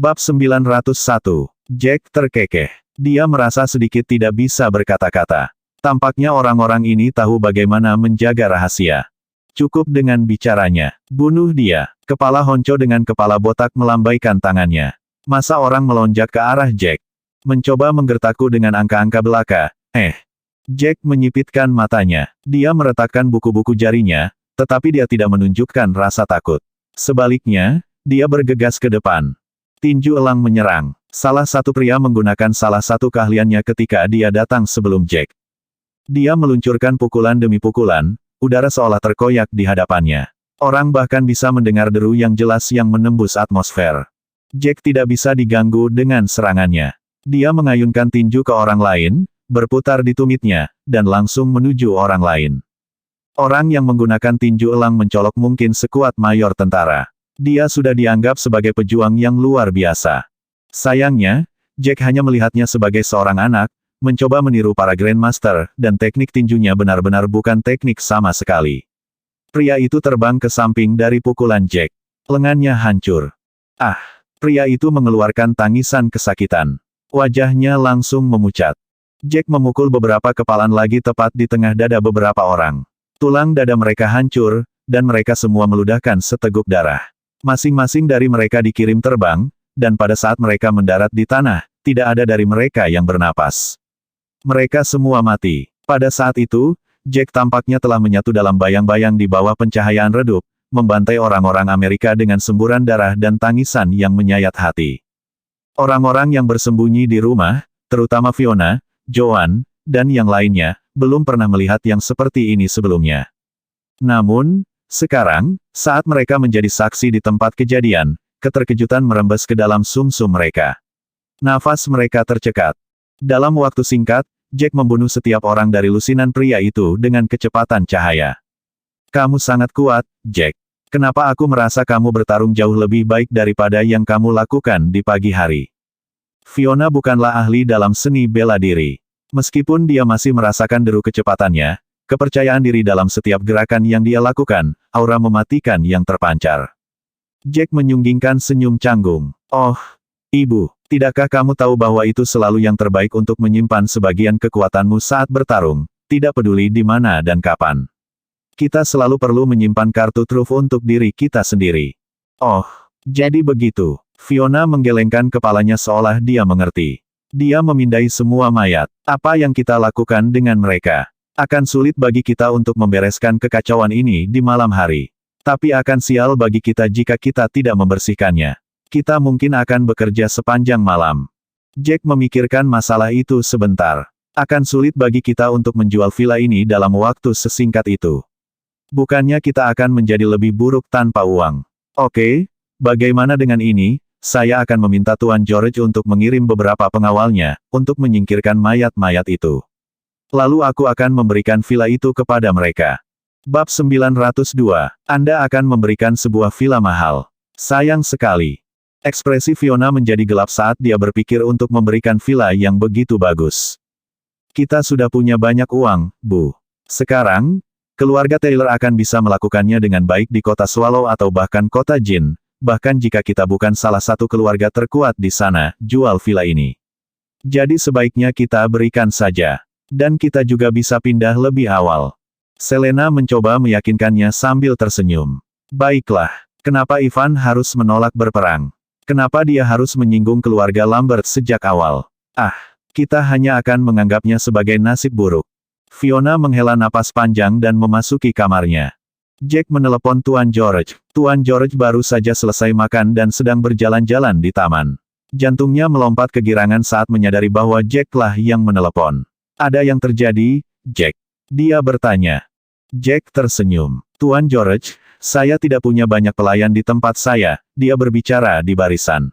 Bab 901. Jack terkekeh. Dia merasa sedikit tidak bisa berkata-kata. Tampaknya orang-orang ini tahu bagaimana menjaga rahasia. Cukup dengan bicaranya. Bunuh dia. Kepala Honcho dengan kepala botak melambaikan tangannya. Masa orang melonjak ke arah Jack? Mencoba menggertakku dengan angka-angka belaka. Jack menyipitkan matanya. Dia meretakkan buku-buku jarinya, tetapi dia tidak menunjukkan rasa takut. Sebaliknya, dia bergegas ke depan. Tinju elang menyerang. Salah satu pria menggunakan salah satu keahliannya ketika dia datang sebelum Jack. Dia meluncurkan pukulan demi pukulan, udara seolah terkoyak di hadapannya. Orang bahkan bisa mendengar deru yang jelas yang menembus atmosfer. Jack tidak bisa diganggu dengan serangannya. Dia mengayunkan tinju ke orang lain, berputar di tumitnya, dan langsung menuju orang lain. Orang yang menggunakan tinju elang mencolok mungkin sekuat mayor tentara. Dia sudah dianggap sebagai pejuang yang luar biasa. Sayangnya, Jack hanya melihatnya sebagai seorang anak, mencoba meniru para Grandmaster, dan teknik tinjunya benar-benar bukan teknik sama sekali. Pria itu terbang ke samping dari pukulan Jack. Lengannya hancur. Pria itu mengeluarkan tangisan kesakitan. Wajahnya langsung memucat. Jack memukul beberapa kepalan lagi tepat di tengah dada beberapa orang. Tulang dada mereka hancur, dan mereka semua meludahkan seteguk darah. Masing-masing dari mereka dikirim terbang, dan pada saat mereka mendarat di tanah, tidak ada dari mereka yang bernapas. Mereka semua mati. Pada saat itu, Jack tampaknya telah menyatu dalam bayang-bayang di bawah pencahayaan redup, membantai orang-orang Amerika dengan semburan darah dan tangisan yang menyayat hati. Orang-orang yang bersembunyi di rumah, terutama Fiona, Joan, dan yang lainnya, belum pernah melihat yang seperti ini sebelumnya. Namun, sekarang, saat mereka menjadi saksi di tempat kejadian, keterkejutan merembes ke dalam sumsum mereka. Nafas mereka tercekat. Dalam waktu singkat, Jack membunuh setiap orang dari lusinan pria itu dengan kecepatan cahaya. Kamu sangat kuat, Jack. Kenapa aku merasa kamu bertarung jauh lebih baik daripada yang kamu lakukan di pagi hari? Fiona bukanlah ahli dalam seni bela diri. Meskipun dia masih merasakan deru kecepatannya, kepercayaan diri dalam setiap gerakan yang dia lakukan, aura mematikan yang terpancar. Jack menyunggingkan senyum canggung. Oh, Ibu, tidakkah kamu tahu bahwa itu selalu yang terbaik untuk menyimpan sebagian kekuatanmu saat bertarung, tidak peduli di mana dan kapan. Kita selalu perlu menyimpan kartu truf untuk diri kita sendiri. Oh, jadi begitu. Fiona menggelengkan kepalanya seolah dia mengerti. Dia memindai semua mayat. Apa yang kita lakukan dengan mereka? Akan sulit bagi kita untuk membereskan kekacauan ini di malam hari. Tapi akan sial bagi kita jika kita tidak membersihkannya. Kita mungkin akan bekerja sepanjang malam. Jack memikirkan masalah itu sebentar. Akan sulit bagi kita untuk menjual villa ini dalam waktu sesingkat itu. Bukannya kita akan menjadi lebih buruk tanpa uang. Oke, bagaimana dengan ini? Saya akan meminta Tuan George untuk mengirim beberapa pengawalnya, untuk menyingkirkan mayat-mayat itu. Lalu aku akan memberikan villa itu kepada mereka. Bab 902. Anda akan memberikan sebuah villa mahal. Sayang sekali. Ekspresi Fiona menjadi gelap saat dia berpikir untuk memberikan villa yang begitu bagus. Kita sudah punya banyak uang, Bu. Sekarang, keluarga Taylor akan bisa melakukannya dengan baik di kota Swallow atau bahkan kota Jin. Bahkan jika kita bukan salah satu keluarga terkuat di sana, jual villa ini. Jadi sebaiknya kita berikan saja. Dan kita juga bisa pindah lebih awal. Selena mencoba meyakinkannya sambil tersenyum. Baiklah, kenapa Ivan harus menolak berperang? Kenapa dia harus menyinggung keluarga Lambert sejak awal? Kita hanya akan menganggapnya sebagai nasib buruk. Fiona menghela napas panjang dan memasuki kamarnya. Jack menelepon Tuan George. Tuan George baru saja selesai makan dan sedang berjalan-jalan di taman. Jantungnya melompat kegirangan saat menyadari bahwa Jack-lah yang menelepon. Ada yang terjadi, Jack? Dia bertanya. Jack tersenyum. Tuan George, saya tidak punya banyak pelayan di tempat saya, dia berbicara di barisan.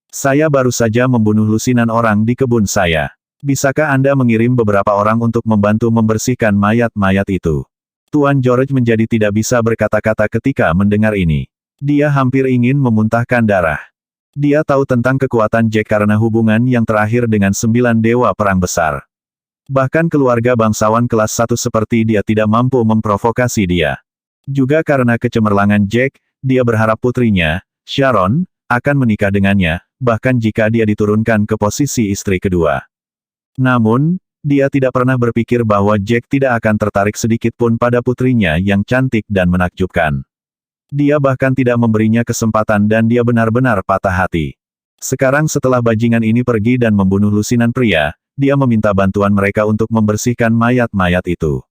Saya baru saja membunuh lusinan orang di kebun saya. Bisakah Anda mengirim beberapa orang untuk membantu membersihkan mayat-mayat itu? Tuan George menjadi tidak bisa berkata-kata ketika mendengar ini. Dia hampir ingin memuntahkan darah. Dia tahu tentang kekuatan Jack karena hubungan yang terakhir dengan 9 dewa perang besar. Bahkan keluarga bangsawan kelas 1 seperti dia tidak mampu memprovokasi dia. Juga karena kecemerlangan Jack, dia berharap putrinya, Sharon, akan menikah dengannya, bahkan jika dia diturunkan ke posisi istri kedua. Namun, dia tidak pernah berpikir bahwa Jack tidak akan tertarik sedikit pun pada putrinya yang cantik dan menakjubkan. Dia bahkan tidak memberinya kesempatan dan dia benar-benar patah hati. Sekarang setelah bajingan ini pergi dan membunuh lusinan pria, dia meminta bantuan mereka untuk membersihkan mayat-mayat itu.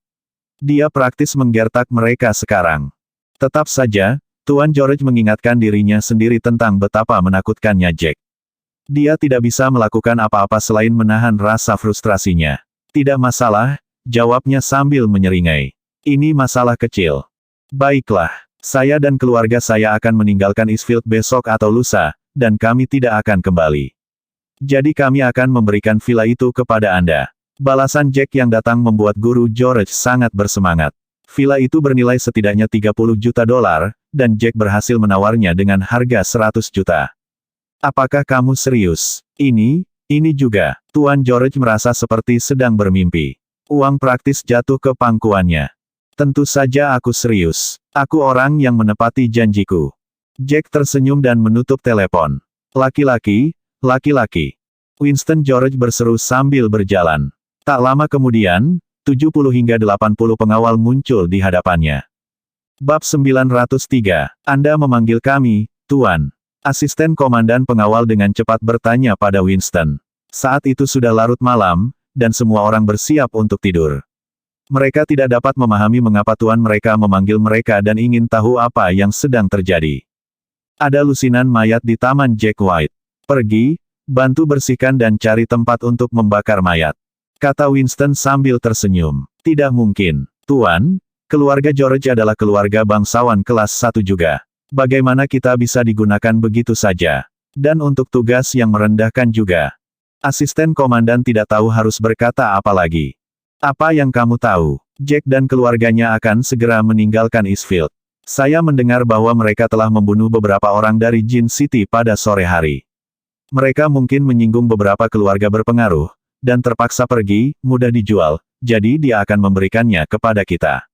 Dia praktis menggertak mereka sekarang. Tetap saja, Tuan George mengingatkan dirinya sendiri tentang betapa menakutkannya Jack. Dia tidak bisa melakukan apa-apa selain menahan rasa frustrasinya. Tidak masalah, jawabnya sambil menyeringai. Ini masalah kecil. Baiklah, saya dan keluarga saya akan meninggalkan Eastfield besok atau lusa, dan kami tidak akan kembali. Jadi kami akan memberikan villa itu kepada Anda. Balasan Jack yang datang membuat Guru George sangat bersemangat. Villa itu bernilai setidaknya $30 juta, dan Jack berhasil menawarnya dengan harga 100 juta. Apakah kamu serius? Ini juga. Tuan George merasa seperti sedang bermimpi. Uang praktis jatuh ke pangkuannya. Tentu saja aku serius. Aku orang yang menepati janjiku. Jack tersenyum dan menutup telepon. Laki-laki. Winston George berseru sambil berjalan. Tak lama kemudian, 70 hingga 80 pengawal muncul di hadapannya. Bab 903. Anda memanggil kami, Tuan. Asisten komandan pengawal dengan cepat bertanya pada Winston. Saat itu sudah larut malam, dan semua orang bersiap untuk tidur. Mereka tidak dapat memahami mengapa Tuan mereka memanggil mereka dan ingin tahu apa yang sedang terjadi. Ada lusinan mayat di taman Jack White. Pergi, bantu bersihkan dan cari tempat untuk membakar mayat. Kata Winston sambil tersenyum. Tidak mungkin, Tuan. Keluarga George adalah keluarga bangsawan kelas 1 juga. Bagaimana kita bisa digunakan begitu saja? Dan untuk tugas yang merendahkan juga. Asisten komandan tidak tahu harus berkata apa lagi. Apa yang kamu tahu? Jack dan keluarganya akan segera meninggalkan Eastfield. Saya mendengar bahwa mereka telah membunuh beberapa orang dari Jin City pada sore hari. Mereka mungkin menyinggung beberapa keluarga berpengaruh, dan terpaksa pergi, mudah dijual, jadi dia akan memberikannya kepada kita.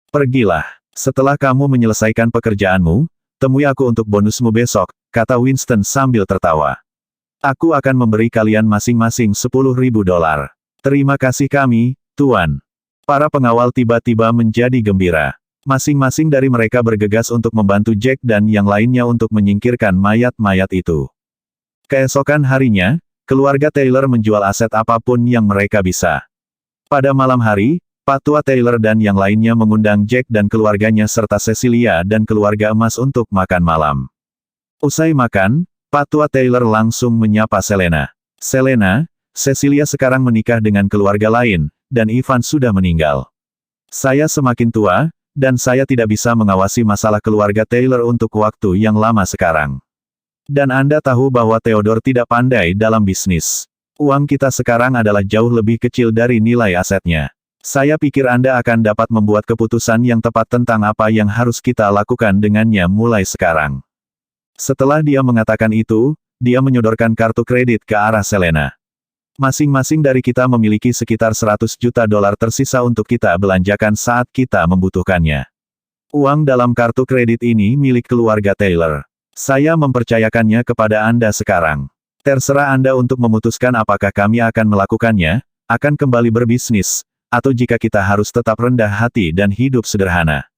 Pergilah. Setelah kamu menyelesaikan pekerjaanmu, temui aku untuk bonusmu besok, kata Winston sambil tertawa. Aku akan memberi kalian masing-masing $10.000. Terima kasih kami, Tuan. Para pengawal tiba-tiba menjadi gembira. Masing-masing dari mereka bergegas untuk membantu Jack dan yang lainnya untuk menyingkirkan mayat-mayat itu. Keesokan harinya, keluarga Taylor menjual aset apapun yang mereka bisa. Pada malam hari, Pak Tua Taylor dan yang lainnya mengundang Jack dan keluarganya serta Cecilia dan keluarga emas untuk makan malam. Usai makan, Pak Tua Taylor langsung menyapa Selena. Selena, Cecilia sekarang menikah dengan keluarga lain, dan Ivan sudah meninggal. Saya semakin tua, dan saya tidak bisa mengawasi masalah keluarga Taylor untuk waktu yang lama sekarang. Dan Anda tahu bahwa Theodore tidak pandai dalam bisnis. Uang kita sekarang adalah jauh lebih kecil dari nilai asetnya. Saya pikir Anda akan dapat membuat keputusan yang tepat tentang apa yang harus kita lakukan dengannya mulai sekarang. Setelah dia mengatakan itu, dia menyodorkan kartu kredit ke arah Selena. Masing-masing dari kita memiliki sekitar $100 juta tersisa untuk kita belanjakan saat kita membutuhkannya. Uang dalam kartu kredit ini milik keluarga Taylor. Saya mempercayakannya kepada Anda sekarang. Terserah Anda untuk memutuskan apakah kami akan melakukannya, akan kembali berbisnis, atau jika kita harus tetap rendah hati dan hidup sederhana.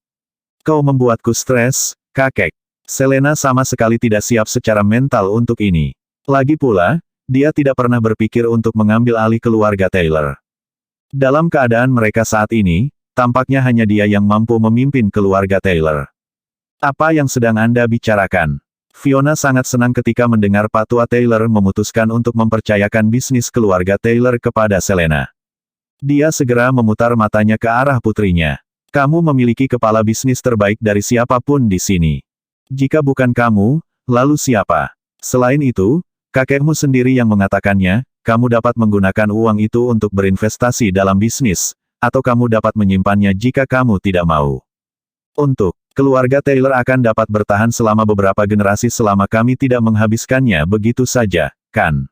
Kau membuatku stres, kakek. Selena sama sekali tidak siap secara mental untuk ini. Lagi pula, dia tidak pernah berpikir untuk mengambil alih keluarga Taylor. Dalam keadaan mereka saat ini, tampaknya hanya dia yang mampu memimpin keluarga Taylor. Apa yang sedang Anda bicarakan? Fiona sangat senang ketika mendengar Pak Tua Taylor memutuskan untuk mempercayakan bisnis keluarga Taylor kepada Selena. Dia segera memutar matanya ke arah putrinya. Kamu memiliki kepala bisnis terbaik dari siapapun di sini. Jika bukan kamu, lalu siapa? Selain itu, kakekmu sendiri yang mengatakannya, kamu dapat menggunakan uang itu untuk berinvestasi dalam bisnis, atau kamu dapat menyimpannya jika kamu tidak mau. Untuk keluarga Taylor akan dapat bertahan selama beberapa generasi selama kami tidak menghabiskannya begitu saja, kan?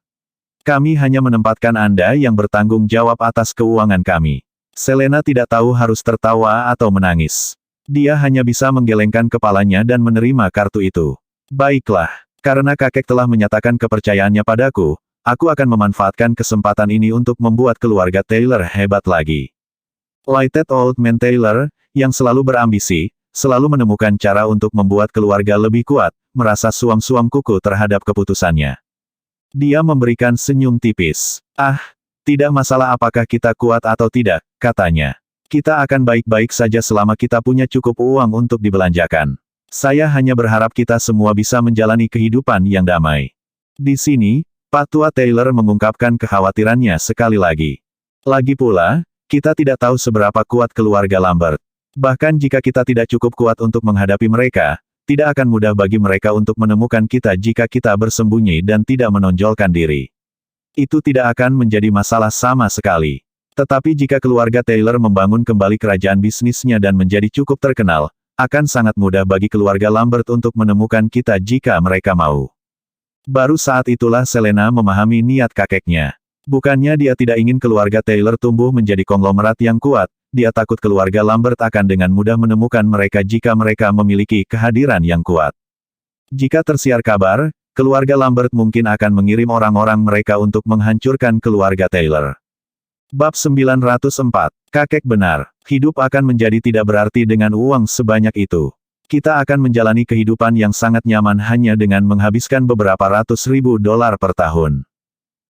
Kami hanya menempatkan Anda yang bertanggung jawab atas keuangan kami. Selena tidak tahu harus tertawa atau menangis. Dia hanya bisa menggelengkan kepalanya dan menerima kartu itu. Baiklah, Karena kakek telah menyatakan kepercayaannya padaku, aku akan memanfaatkan kesempatan ini untuk membuat keluarga Taylor hebat lagi. Lighted Old Man Taylor, yang selalu berambisi, selalu menemukan cara untuk membuat keluarga lebih kuat, merasa suam-suam kuku terhadap keputusannya. Dia memberikan senyum tipis. Tidak masalah apakah kita kuat atau tidak, katanya. Kita akan baik-baik saja selama kita punya cukup uang untuk dibelanjakan. Saya hanya berharap kita semua bisa menjalani kehidupan yang damai. Di sini, Pak Tua Taylor mengungkapkan kekhawatirannya sekali lagi. Lagi pula, kita tidak tahu seberapa kuat keluarga Lambert. Bahkan jika kita tidak cukup kuat untuk menghadapi mereka, tidak akan mudah bagi mereka untuk menemukan kita jika kita bersembunyi dan tidak menonjolkan diri. Itu tidak akan menjadi masalah sama sekali. Tetapi jika keluarga Taylor membangun kembali kerajaan bisnisnya dan menjadi cukup terkenal, akan sangat mudah bagi keluarga Lambert untuk menemukan kita jika mereka mau. Baru saat itulah Selena memahami niat kakeknya. Bukannya dia tidak ingin keluarga Taylor tumbuh menjadi konglomerat yang kuat, dia takut keluarga Lambert akan dengan mudah menemukan mereka jika mereka memiliki kehadiran yang kuat. Jika tersiar kabar, keluarga Lambert mungkin akan mengirim orang-orang mereka untuk menghancurkan keluarga Taylor. Bab 904. Kakek benar. Hidup akan menjadi tidak berarti dengan uang sebanyak itu. Kita akan menjalani kehidupan yang sangat nyaman hanya dengan menghabiskan beberapa ratus ribu dolar per tahun.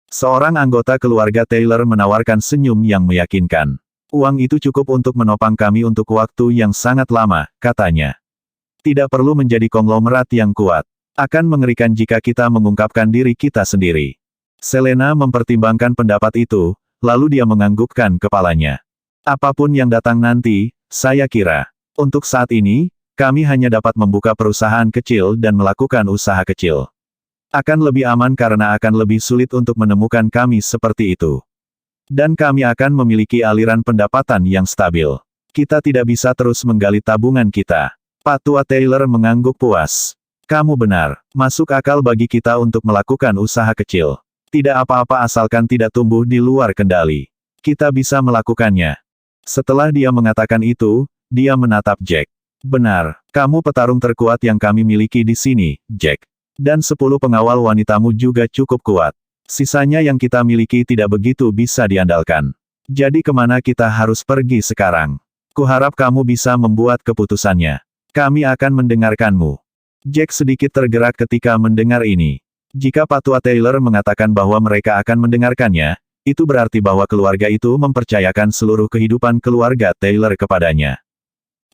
Seorang anggota keluarga Taylor menawarkan senyum yang meyakinkan. Uang itu cukup untuk menopang kami untuk waktu yang sangat lama, katanya. Tidak perlu menjadi konglomerat yang kuat. Akan mengerikan jika kita mengungkapkan diri kita sendiri. Selena mempertimbangkan pendapat itu, lalu dia menganggukkan kepalanya. Apapun yang datang nanti, saya kira. Untuk saat ini, kami hanya dapat membuka perusahaan kecil dan melakukan usaha kecil. Akan lebih aman karena akan lebih sulit untuk menemukan kami seperti itu. Dan kami akan memiliki aliran pendapatan yang stabil. Kita tidak bisa terus menggali tabungan kita. Pak Tua Taylor mengangguk puas. Kamu benar, masuk akal bagi kita untuk melakukan usaha kecil. Tidak apa-apa asalkan tidak tumbuh di luar kendali. Kita bisa melakukannya. Setelah dia mengatakan itu, dia menatap Jack. Benar, kamu petarung terkuat yang kami miliki di sini, Jack. Dan 10 pengawal wanitamu juga cukup kuat. Sisanya yang kita miliki tidak begitu bisa diandalkan. Jadi kemana kita harus pergi sekarang? Kuharap kamu bisa membuat keputusannya. Kami akan mendengarkanmu. Jack sedikit tergerak ketika mendengar ini. Jika Pak Tua Taylor mengatakan bahwa mereka akan mendengarkannya, itu berarti bahwa keluarga itu mempercayakan seluruh kehidupan keluarga Taylor kepadanya.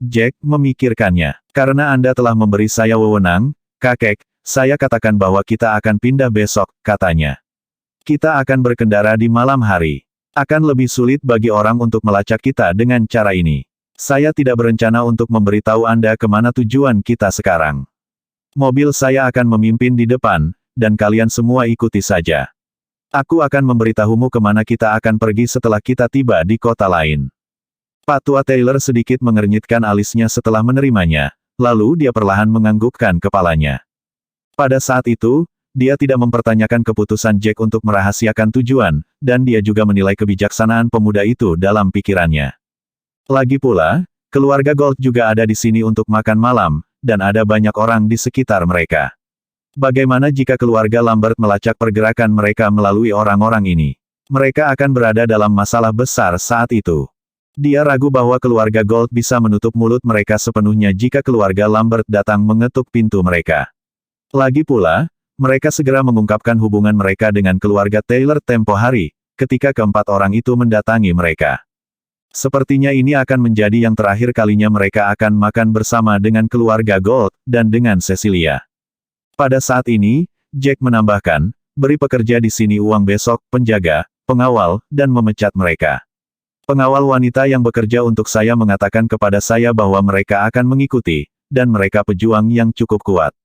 Jack memikirkannya. Karena Anda telah memberi saya wewenang, kakek, saya katakan bahwa kita akan pindah besok, katanya. Kita akan berkendara di malam hari. Akan lebih sulit bagi orang untuk melacak kita dengan cara ini. Saya tidak berencana untuk memberitahu Anda kemana tujuan kita sekarang. Mobil saya akan memimpin di depan, dan kalian semua ikuti saja. Aku akan memberitahumu kemana kita akan pergi setelah kita tiba di kota lain. Pak Tua Taylor sedikit mengernyitkan alisnya setelah menerimanya, lalu dia perlahan menganggukkan kepalanya. Pada saat itu, dia tidak mempertanyakan keputusan Jack untuk merahasiakan tujuan, dan dia juga menilai kebijaksanaan pemuda itu dalam pikirannya. Lagi pula, keluarga Gold juga ada di sini untuk makan malam, dan ada banyak orang di sekitar mereka. Bagaimana jika keluarga Lambert melacak pergerakan mereka melalui orang-orang ini? Mereka akan berada dalam masalah besar saat itu. Dia ragu bahwa keluarga Gold bisa menutup mulut mereka sepenuhnya jika keluarga Lambert datang mengetuk pintu mereka. Lagi pula, mereka segera mengungkapkan hubungan mereka dengan keluarga Taylor tempo hari, ketika keempat orang itu mendatangi mereka. Sepertinya ini akan menjadi yang terakhir kalinya mereka akan makan bersama dengan keluarga Gold, dan dengan Cecilia. Pada saat ini, Jack menambahkan, beri pekerja di sini uang besok, penjaga, pengawal, dan memecat mereka. Pengawal wanita yang bekerja untuk saya mengatakan kepada saya bahwa mereka akan mengikuti, dan mereka pejuang yang cukup kuat.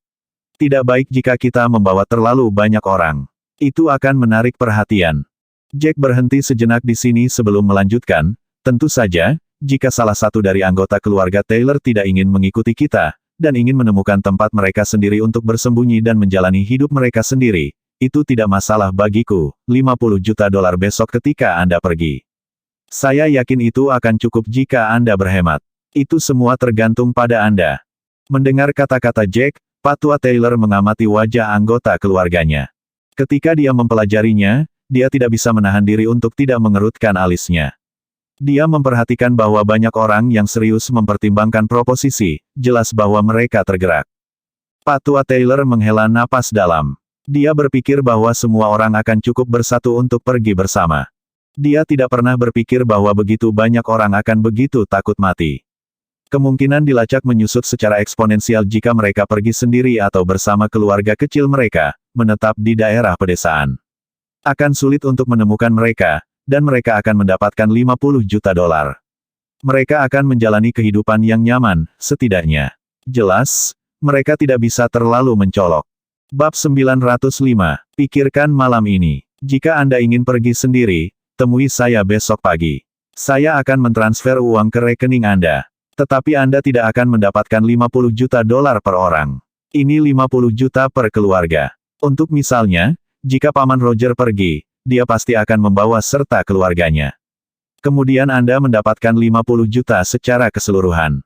Tidak baik jika kita membawa terlalu banyak orang. Itu akan menarik perhatian. Jack berhenti sejenak di sini sebelum melanjutkan, tentu saja, jika salah satu dari anggota keluarga Taylor tidak ingin mengikuti kita, dan ingin menemukan tempat mereka sendiri untuk bersembunyi dan menjalani hidup mereka sendiri, itu tidak masalah bagiku, 50 juta dolar besok ketika Anda pergi. Saya yakin itu akan cukup jika Anda berhemat. Itu semua tergantung pada Anda. Mendengar kata-kata Jack, Pak Tua Taylor mengamati wajah anggota keluarganya. Ketika dia mempelajarinya, dia tidak bisa menahan diri untuk tidak mengerutkan alisnya. Dia memperhatikan bahwa banyak orang yang serius mempertimbangkan proposisi, jelas bahwa mereka tergerak. Pak Tua Taylor menghela napas dalam. Dia berpikir bahwa semua orang akan cukup bersatu untuk pergi bersama. Dia tidak pernah berpikir bahwa begitu banyak orang akan begitu takut mati. Kemungkinan dilacak menyusut secara eksponensial jika mereka pergi sendiri atau bersama keluarga kecil mereka, menetap di daerah pedesaan. Akan sulit untuk menemukan mereka, dan mereka akan mendapatkan 50 juta dolar. Mereka akan menjalani kehidupan yang nyaman, setidaknya. Jelas, mereka tidak bisa terlalu mencolok. Bab 905, pikirkan malam ini. Jika Anda ingin pergi sendiri, temui saya besok pagi. Saya akan mentransfer uang ke rekening Anda. Tetapi Anda tidak akan mendapatkan 50 juta dolar per orang. Ini 50 juta per keluarga. Untuk misalnya, jika Paman Roger pergi, dia pasti akan membawa serta keluarganya. Kemudian Anda mendapatkan 50 juta secara keseluruhan.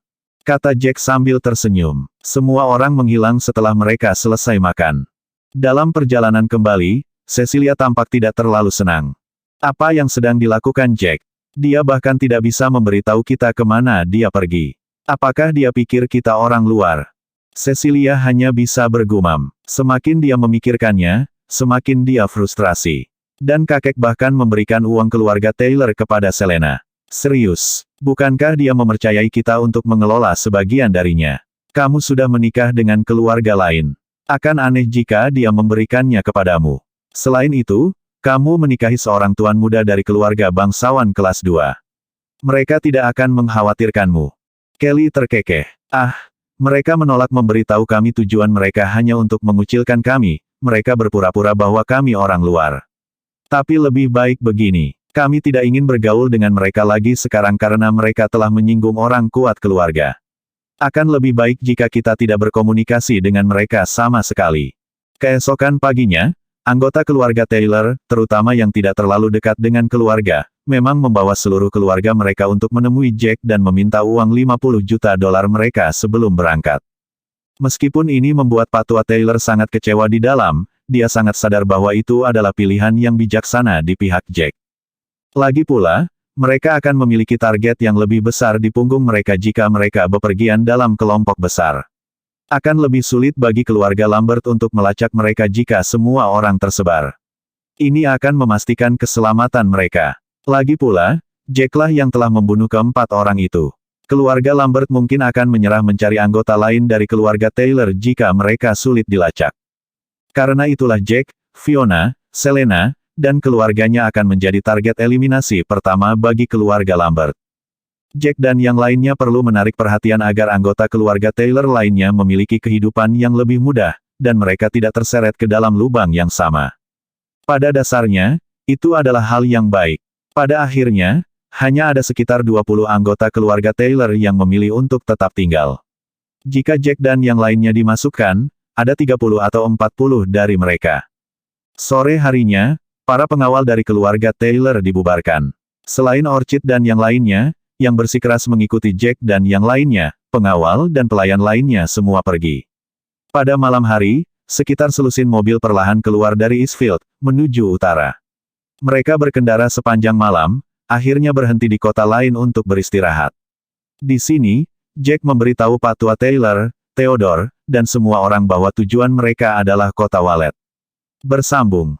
Kata Jack sambil tersenyum. Semua orang menghilang setelah mereka selesai makan. Dalam perjalanan kembali, Cecilia tampak tidak terlalu senang. Apa yang sedang dilakukan Jack? Dia bahkan tidak bisa memberitahu kita kemana dia pergi. Apakah dia pikir kita orang luar? Cecilia hanya bisa bergumam. Semakin dia memikirkannya, semakin dia frustrasi. Dan kakek bahkan memberikan uang keluarga Taylor kepada Selena. Serius, bukankah dia mempercayai kita untuk mengelola sebagian darinya? Kamu sudah menikah dengan keluarga lain. Akan aneh jika dia memberikannya kepadamu. Selain itu, kamu menikahi seorang tuan muda dari keluarga bangsawan kelas 2. Mereka tidak akan mengkhawatirkanmu. Kelly terkekeh. Mereka menolak memberitahu kami tujuan mereka hanya untuk mengucilkan kami, mereka berpura-pura bahwa kami orang luar. Tapi lebih baik begini. Kami tidak ingin bergaul dengan mereka lagi sekarang karena mereka telah menyinggung orang kuat keluarga. Akan lebih baik jika kita tidak berkomunikasi dengan mereka sama sekali. Keesokan paginya, anggota keluarga Taylor, terutama yang tidak terlalu dekat dengan keluarga, memang membawa seluruh keluarga mereka untuk menemui Jack dan meminta uang 50 juta dolar mereka sebelum berangkat. Meskipun ini membuat Pak Tua Taylor sangat kecewa di dalam, dia sangat sadar bahwa itu adalah pilihan yang bijaksana di pihak Jack. Lagi pula, mereka akan memiliki target yang lebih besar di punggung mereka jika mereka bepergian dalam kelompok besar. Akan lebih sulit bagi keluarga Lambert untuk melacak mereka jika semua orang tersebar. Ini akan memastikan keselamatan mereka. Lagi pula, Jacklah yang telah membunuh keempat orang itu. Keluarga Lambert mungkin akan menyerah mencari anggota lain dari keluarga Taylor jika mereka sulit dilacak. Karena itulah Jack, Fiona, Selena, dan keluarganya akan menjadi target eliminasi pertama bagi keluarga Lambert. Jack dan yang lainnya perlu menarik perhatian agar anggota keluarga Taylor lainnya memiliki kehidupan yang lebih mudah, dan mereka tidak terseret ke dalam lubang yang sama. Pada dasarnya, itu adalah hal yang baik. Pada akhirnya, hanya ada sekitar 20 anggota keluarga Taylor yang memilih untuk tetap tinggal. Jika Jack dan yang lainnya dimasukkan, ada 30 atau 40 dari mereka. Sore harinya, para pengawal dari keluarga Taylor dibubarkan. Selain Orchid dan yang lainnya, yang bersikeras mengikuti Jack dan yang lainnya, pengawal dan pelayan lainnya semua pergi. Pada malam hari, sekitar selusin mobil perlahan keluar dari Eastfield, menuju utara. Mereka berkendara sepanjang malam, akhirnya berhenti di kota lain untuk beristirahat. Di sini, Jack memberitahu Pak Tua Taylor, Theodore, dan semua orang bahwa tujuan mereka adalah kota Wallet. Bersambung.